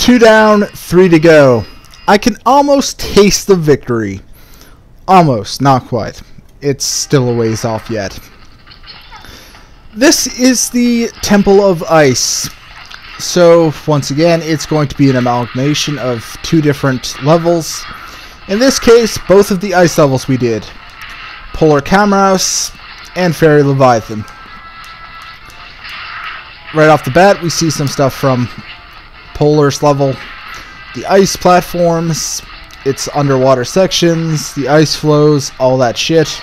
2 down, 3 to go. I can almost taste the victory. Almost, not quite. It's still a ways off yet. This is the Temple of Ice. So, once again, it's going to be an amalgamation of 2 different levels. In this case, both of the ice levels we did. Polar Camhouse and Fairy Leviathan. Right off the bat, we see some stuff from Polar's level. The ice platforms, its underwater sections, the ice flows, all that shit.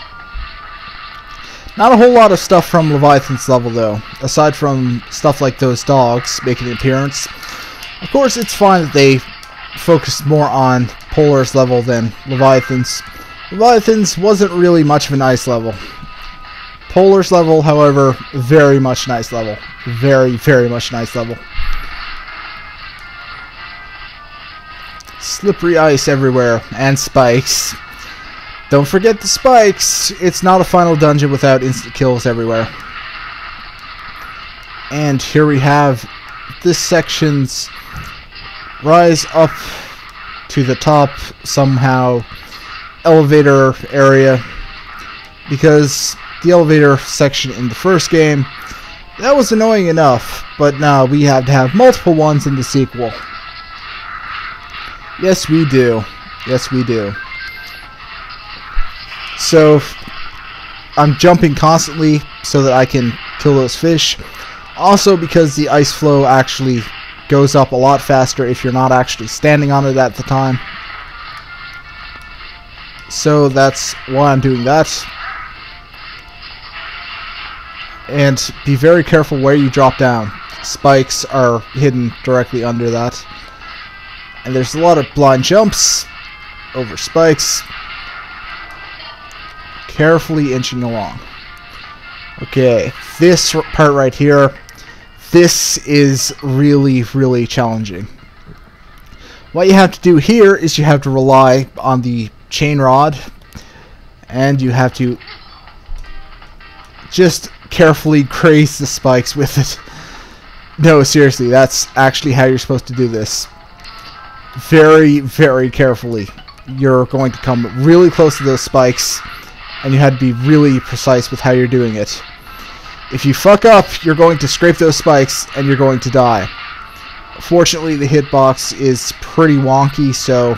Not a whole lot of stuff from Leviathan's level though, aside from stuff like those dogs making an appearance. Of course, it's fine that they focused more on Polar's level than Leviathan's. Leviathan's wasn't really much of an ice level. Polar's level, however, very much an ice level. Very, very much an ice level. Slippery ice everywhere, and spikes. Don't forget the spikes. It's not a final dungeon without instant kills everywhere. And here we have this section's rise up to the top somehow elevator area, because the elevator section in the first game, that was annoying enough, but now we have to have multiple ones in the sequel. Yes, we do. Yes, we do. So, I'm jumping constantly so that I can kill those fish. Also, because the ice flow actually goes up a lot faster if you're not actually standing on it at the time. So, that's why I'm doing that. And be very careful where you drop down. Spikes are hidden directly under that. And there's a lot of blind jumps over spikes. Carefully inching along. Okay, this part right here, this is really, really challenging. What you have to do here is you have to rely on the chain rod, and you have to just carefully graze the spikes with it. No, seriously, that's actually how you're supposed to do this. Very, very carefully. You're going to come really close to those spikes, and you have to be really precise with how you're doing it. If you fuck up, you're going to scrape those spikes, and you're going to die. Fortunately, the hitbox is pretty wonky, so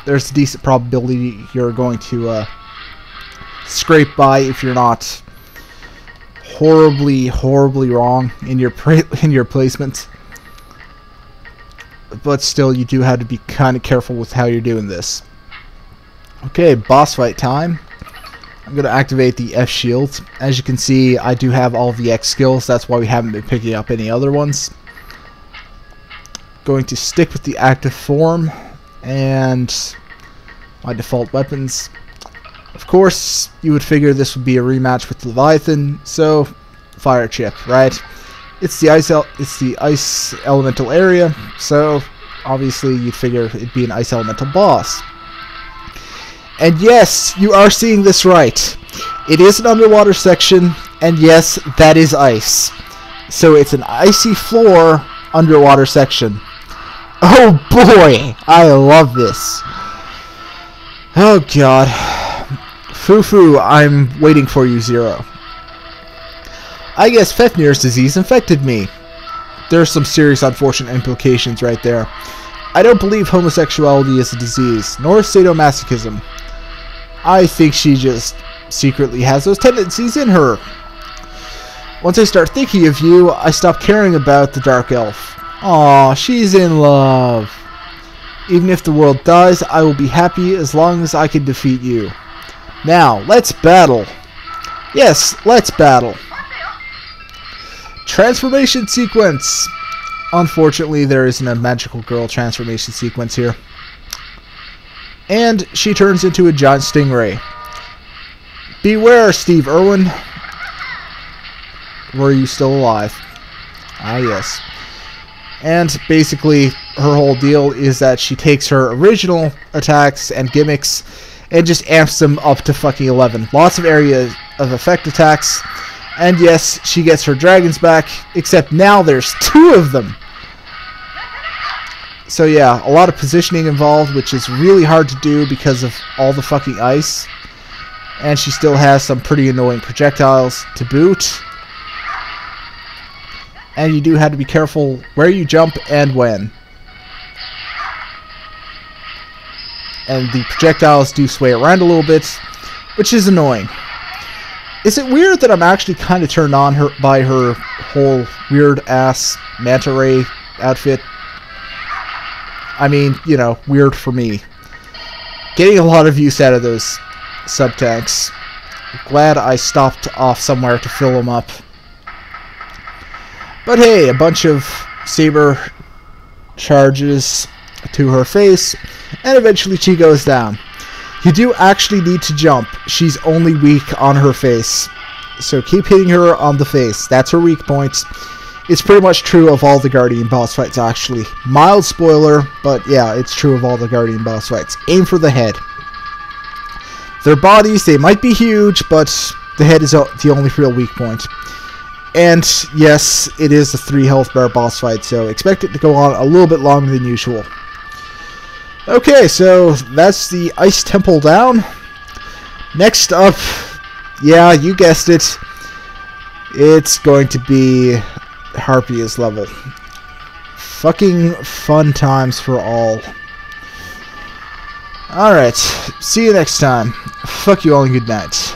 there's a decent probability you're going to scrape by if you're not horribly, horribly wrong in your placement. But still, you do have to be kind of careful with how you're doing this. Okay, boss fight time. I'm going to activate the F shield. As you can see, I do have all the X skills. That's why we haven't been picking up any other ones. Going to stick with the active form and my default weapons. Of course, you would figure this would be a rematch with Leviathan, so fire chip, right? It's the ice elemental area, so obviously you'd figure it'd be an ice elemental boss. And yes, you are seeing this right. It is an underwater section, and yes, that is ice. So it's an icy floor underwater section. Oh boy, I love this. Oh god. Foo-foo, I'm waiting for you, Zero. I guess Fafnir's disease infected me. There's some serious unfortunate implications right there. I don't believe homosexuality is a disease, nor sadomasochism. I think she just secretly has those tendencies in her. Once I start thinking of you, I stop caring about the Dark Elf. Aw, she's in love. Even if the world dies, I will be happy as long as I can defeat you. Now, let's battle. Yes, let's battle. Transformation sequence. Unfortunately, there isn't a magical girl transformation sequence here. And she turns into a giant stingray. Beware, Steve Irwin. Were you still alive? Ah, yes. And basically, her whole deal is that she takes her original attacks and gimmicks and just amps them up to fucking 11. Lots of areas of effect attacks. And yes, she gets her dragons back, except now there's 2 of them. So yeah, a lot of positioning involved, which is really hard to do because of all the fucking ice. And she still has some pretty annoying projectiles to boot. And you do have to be careful where you jump and when. And the projectiles do sway around a little bit, which is annoying. Is it weird that I'm actually kind of turned on by her whole weird-ass manta ray outfit? I mean, you know, weird for me. Getting a lot of use out of those sub-tanks. Glad I stopped off somewhere to fill them up. But hey, a bunch of saber charges to her face, and eventually she goes down. You do actually need to jump. She's only weak on her face. So keep hitting her on the face. That's her weak point. It's pretty much true of all the Guardian boss fights, actually. Mild spoiler, but yeah, it's true of all the Guardian boss fights. Aim for the head. Their bodies, they might be huge, but the head is the only real weak point. And yes, it is a 3 health bar boss fight, so expect it to go on a little bit longer than usual. Okay, so that's the Ice Temple down. Next up, yeah, you guessed it. It's going to be Harpia's level. Fucking fun times for all. Alright, see you next time. Fuck you all and good night.